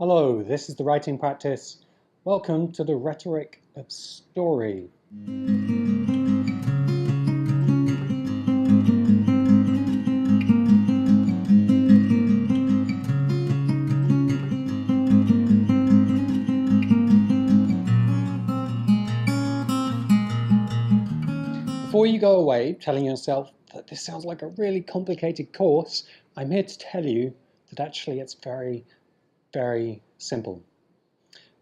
Hello, this is the writing practice. Welcome to the Rhetoric of Story. Before you go away telling yourself that this sounds like a really complicated course, I'm here to tell you that actually it's very, very simple.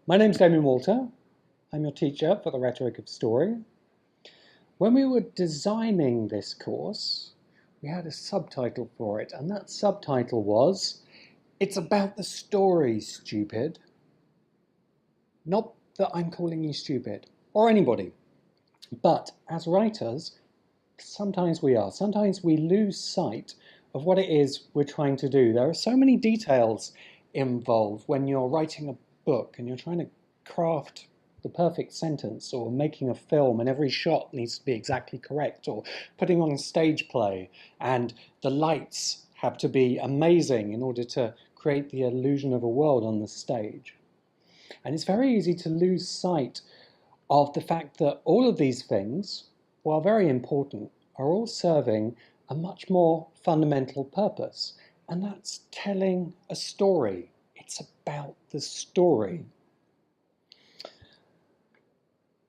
My name's Damien Walter. I'm your teacher for the Rhetoric of Story. When we were designing this course, we had a subtitle for it, and that subtitle was, "It's about the story, stupid." Not that I'm calling you stupid, or anybody, but as writers, sometimes we are. Sometimes we lose sight of what it is we're trying to do. There are so many details involved when you're writing a book and you're trying to craft the perfect sentence, or making a film and every shot needs to be exactly correct, or putting on a stage play and the lights have to be amazing in order to create the illusion of a world on the stage. And it's very easy to lose sight of the fact that all of these things, while very important, are all serving a much more fundamental purpose, and that's telling a story. It's about the story.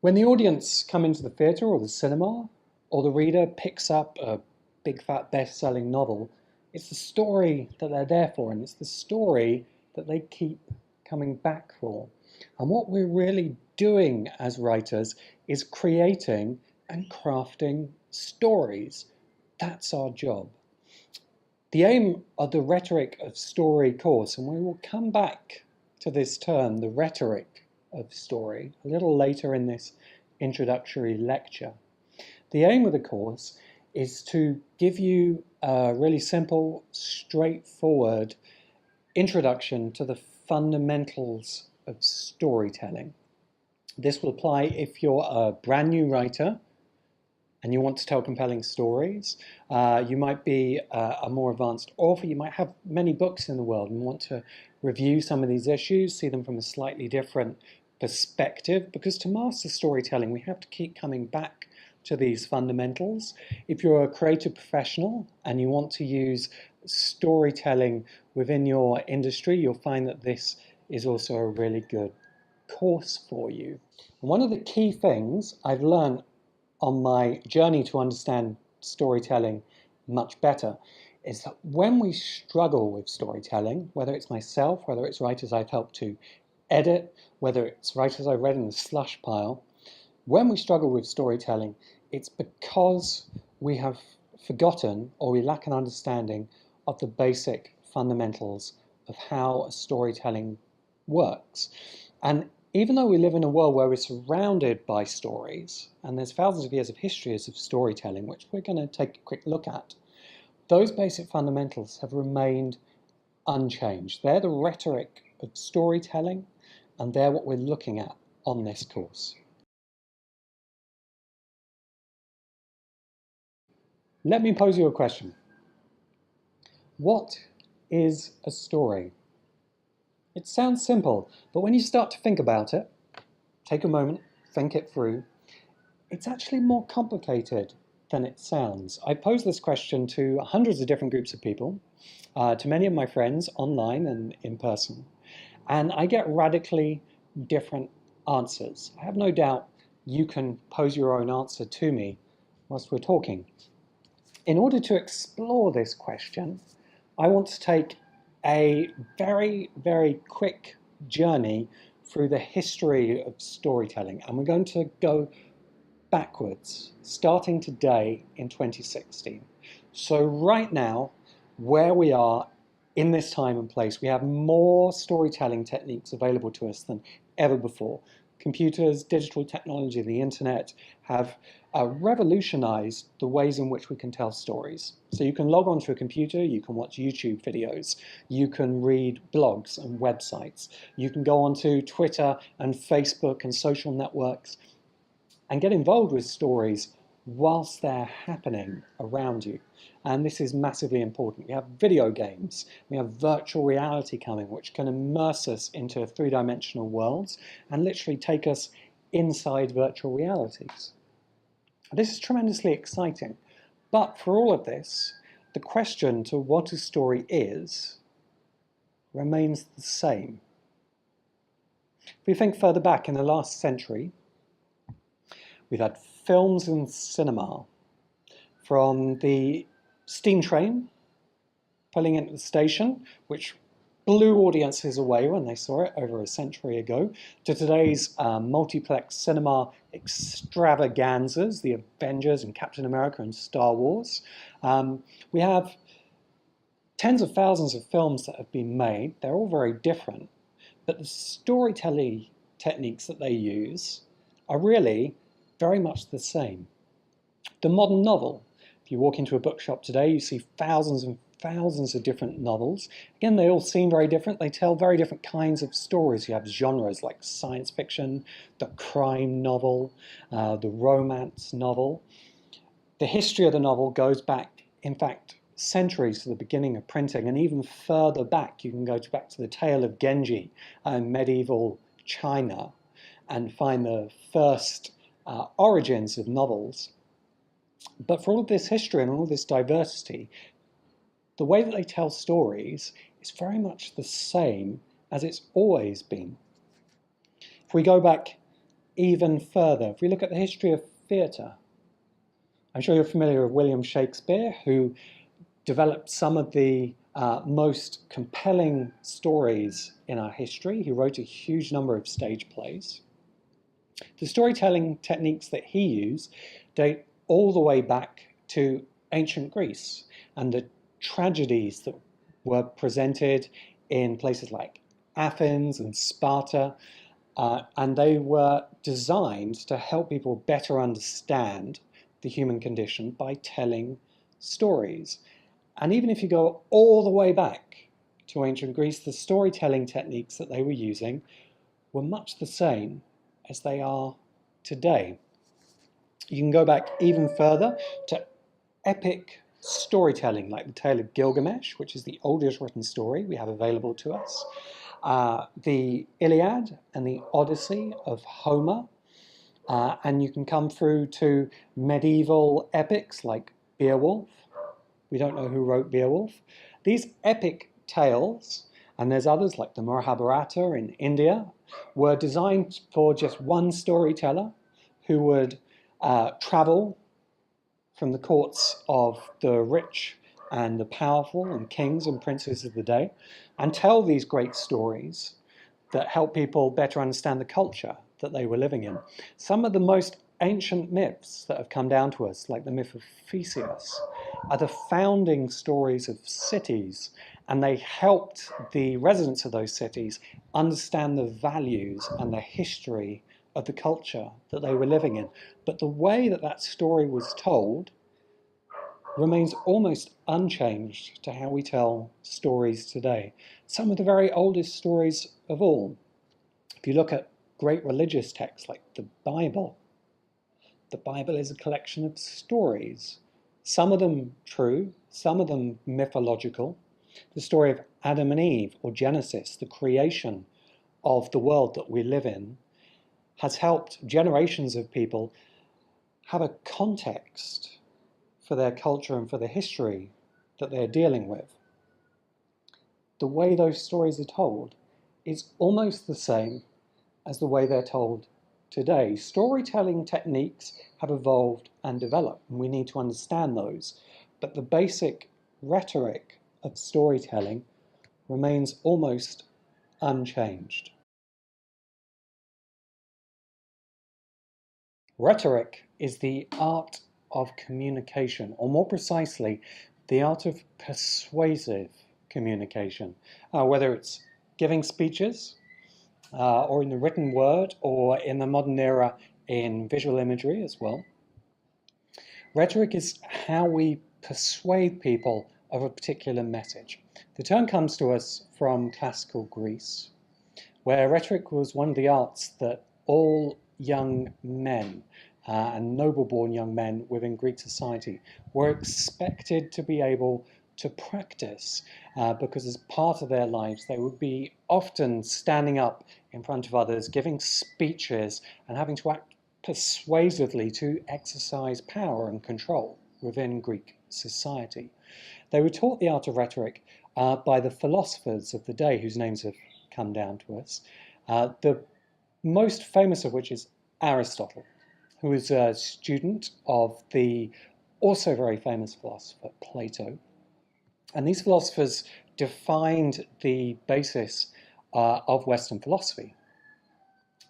When the audience come into the theatre or the cinema, or the reader picks up a big fat best-selling novel, it's the story that they're there for, and it's the story that they keep coming back for. And what we're really doing as writers is creating and crafting stories. That's our job. The aim of the Rhetoric of Story course, and we will come back to this term, the Rhetoric of Story, a little later in this introductory lecture. The aim of the course is to give you a really simple, straightforward introduction to the fundamentals of storytelling. This will apply if you're a brand new writer and you want to tell compelling stories. You might be a more advanced author. You might have many books in the world and want to review some of these issues, see them from a slightly different perspective, because to master storytelling, we have to keep coming back to these fundamentals. If you're a creative professional and you want to use storytelling within your industry, you'll find that this is also a really good course for you. And one of the key things I've learned on my journey to understand storytelling much better is that when we struggle with storytelling, whether it's myself, whether it's writers I've helped to edit, whether it's writers I've read in the slush pile, when we struggle with storytelling, it's because we have forgotten or we lack an understanding of the basic fundamentals of how storytelling works. And even though we live in a world where we're surrounded by stories, and there's thousands of years of histories of storytelling, which we're going to take a quick look at, those basic fundamentals have remained unchanged. They're the rhetoric of storytelling, and they're what we're looking at on this course. Let me pose you a question. What is a story? It sounds simple, but when you start to think about it, take a moment, think it through, it's actually more complicated than it sounds. I pose this question to hundreds of different groups of people, to many of my friends online and in person, and I get radically different answers. I have no doubt you can pose your own answer to me whilst we're talking. In order to explore this question, I want to take a very, very quick journey through the history of storytelling, and we're going to go backwards, starting today in 2016. So right now, where we are in this time and place, we have more storytelling techniques available to us than ever before. Computers, digital technology, the internet have revolutionized the ways in which we can tell stories. So you can log onto a computer, you can watch YouTube videos, you can read blogs and websites, you can go onto Twitter and Facebook and social networks and get involved with stories whilst they're happening around you. And this is massively important. We have video games, we have virtual reality coming, which can immerse us into three-dimensional worlds and literally take us inside virtual realities. This is tremendously exciting. But for all of this, the question to what a story is remains the same. If we think further back in the last century, we've had films and cinema, from the steam train pulling into the station, which blew audiences away when they saw it over a century ago, to today's multiplex cinema extravaganzas, the Avengers and Captain America and Star Wars. We have tens of thousands of films that have been made. They're all very different, but the storytelling techniques that they use are really very much the same. The modern novel. If you walk into a bookshop today, you see thousands and thousands of different novels. Again, they all seem very different. They tell very different kinds of stories. You have genres like science fiction, the crime novel, the romance novel. The history of the novel goes back, in fact, centuries to the beginning of printing, and even further back. You can go back to the tale of Genji in medieval China and find the first origins of novels. But for all of this history and all of this diversity, the way that they tell stories is very much the same as it's always been. If we go back even further, if we look at the history of theatre, I'm sure you're familiar with William Shakespeare, who developed some of the most compelling stories in our history. He wrote a huge number of stage plays. The storytelling techniques that he used date all the way back to ancient Greece and the tragedies that were presented in places like Athens and Sparta, and they were designed to help people better understand the human condition by telling stories. And even if you go all the way back to ancient Greece, the storytelling techniques that they were using were much the same as they are today. You can go back even further to epic storytelling, like the Tale of Gilgamesh, which is the oldest written story we have available to us, the Iliad and the Odyssey of Homer, and you can come through to medieval epics like Beowulf. We don't know who wrote Beowulf. These epic tales, and there's others like the Mahabharata in India, were designed for just one storyteller who would travel from the courts of the rich and the powerful and kings and princes of the day and tell these great stories that help people better understand the culture that they were living in. Some of the most ancient myths that have come down to us, like the myth of Theseus, are the founding stories of cities, and they helped the residents of those cities understand the values and the history of the culture that they were living in. But the way that that story was told remains almost unchanged to how we tell stories today. Some of the very oldest stories of all. If you look at great religious texts like the Bible is a collection of stories, some of them true, some of them mythological. The story of Adam and Eve, or Genesis, the creation of the world that we live in, has helped generations of people have a context for their culture and for the history that they're dealing with. The way those stories are told is almost the same as the way they're told today. Storytelling techniques have evolved and developed, and we need to understand those. But the basic rhetoric of storytelling remains almost unchanged. Rhetoric is the art of communication, or more precisely, the art of persuasive communication, whether it's giving speeches, or in the written word, or in the modern era in visual imagery as well. Rhetoric is how we persuade people of a particular message. The term comes to us from classical Greece, where rhetoric was one of the arts that all young men and noble-born young men within Greek society were expected to be able to practice because as part of their lives they would be often standing up in front of others, giving speeches and having to act persuasively to exercise power and control within Greek society. They were taught the art of rhetoric by the philosophers of the day whose names have come down to us, the most famous of which is Aristotle, who was a student of the also very famous philosopher Plato. And these philosophers defined the basis of Western philosophy.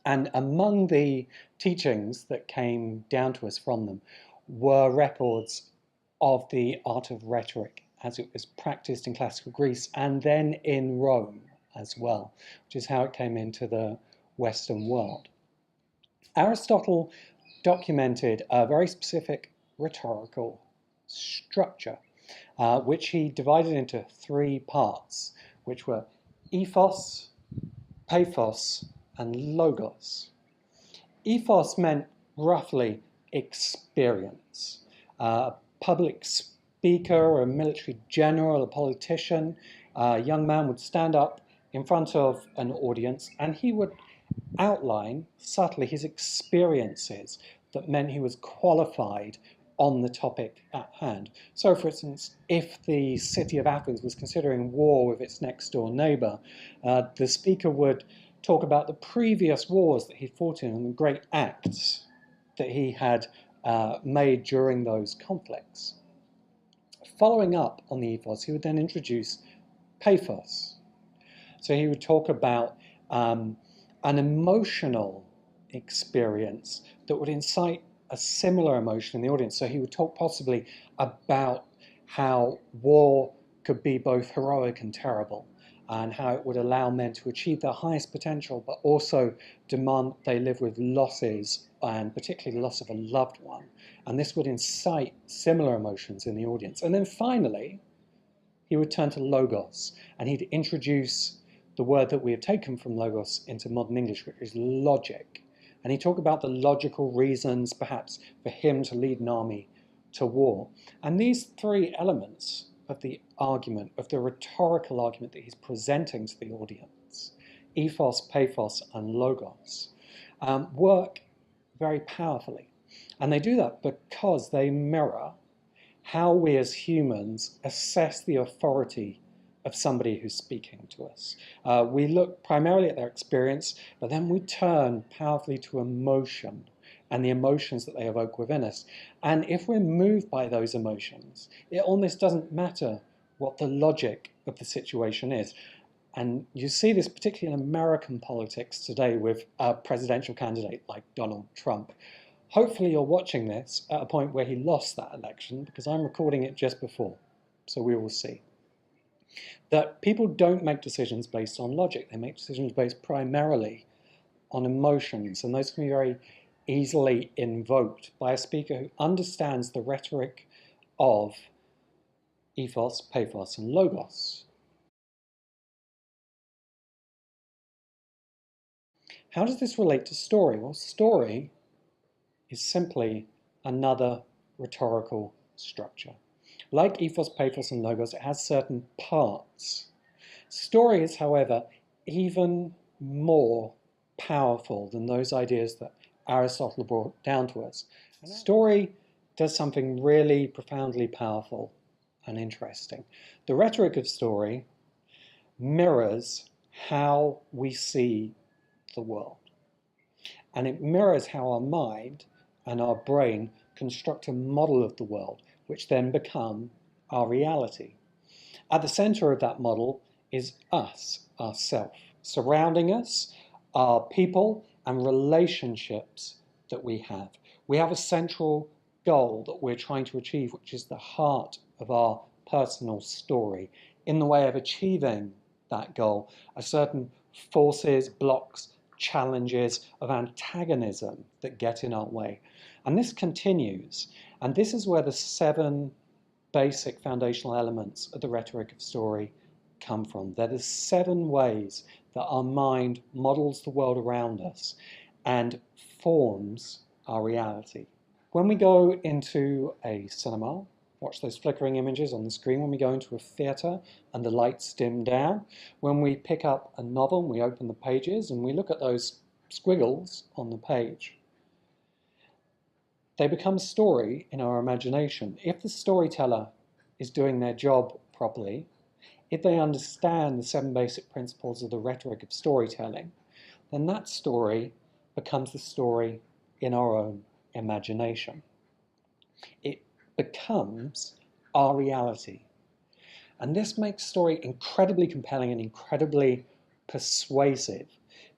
And among the teachings that came down to us from them were records of the art of rhetoric as it was practiced in classical Greece and then in Rome as well, which is how it came into the Western world. Aristotle documented a very specific rhetorical structure, which he divided into three parts, which were ethos, pathos, and logos. Ethos meant roughly experience. A public speaker, a military general, a politician, a young man would stand up in front of an audience and he would outline subtly his experiences that meant he was qualified on the topic at hand. So, for instance, if the city of Athens was considering war with its next door neighbour, the speaker would talk about the previous wars that he fought in and the great acts that he had made during those conflicts. Following up on the ethos, he would then introduce pathos. So he would talk about an emotional experience that would incite a similar emotion in the audience. So he would talk possibly about how war could be both heroic and terrible, and how it would allow men to achieve their highest potential, but also demand they live with losses, and particularly the loss of a loved one. And this would incite similar emotions in the audience. And then finally, he would turn to logos, and he'd introduce the word that we have taken from logos into modern English, which is logic. And he'd talk about the logical reasons, perhaps, for him to lead an army to war. And these three elements of the argument, of the rhetorical argument that he's presenting to the audience, ethos, pathos, and logos, work very powerfully. And they do that because they mirror how we as humans assess the authority of somebody who's speaking to us. We look primarily at their experience, but then we turn powerfully to emotion and the emotions that they evoke within us. And if we're moved by those emotions, it almost doesn't matter what the logic of the situation is. And you see this particularly in American politics today with a presidential candidate like Donald Trump. Hopefully you're watching this at a point where he lost that election, because I'm recording it just before, so we will see. That people don't make decisions based on logic, they make decisions based primarily on emotions, and those can be very easily invoked by a speaker who understands the rhetoric of ethos, pathos, and logos. How does this relate to story? Well, story is simply another rhetorical structure. Like ethos, pathos, and logos, it has certain parts. Story is, however, even more powerful than those ideas that Aristotle brought down to us. Story does something really profoundly powerful and interesting. The rhetoric of story mirrors how we see the world. And it mirrors how our mind and our brain construct a model of the world, which then become our reality. At the center of that model is us, ourself. Surrounding us are people and relationships that we have. We have a central goal that we're trying to achieve, which is the heart of our personal story. In the way of achieving that goal are certain forces, blocks, challenges of antagonism that get in our way. And this continues. And this is where the 7 basic foundational elements of the rhetoric of story come from. They're the 7 ways that our mind models the world around us and forms our reality. When we go into a cinema, watch those flickering images on the screen, when we go into a theatre and the lights dim down, when we pick up a novel and we open the pages and we look at those squiggles on the page, they become a story in our imagination. If the storyteller is doing their job properly, if they understand the 7 basic principles of the rhetoric of storytelling, then that story becomes the story in our own imagination. It becomes our reality. And this makes story incredibly compelling and incredibly persuasive,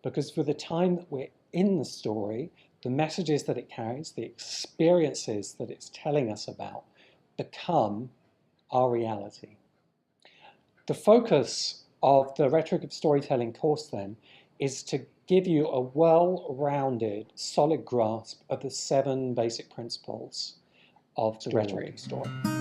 because for the time that we're in the story, the messages that it carries, the experiences that it's telling us about, become our reality. The focus of the Rhetoric of Storytelling course then is to give you a well-rounded, solid grasp of the 7 basic principles of the rhetoric of story.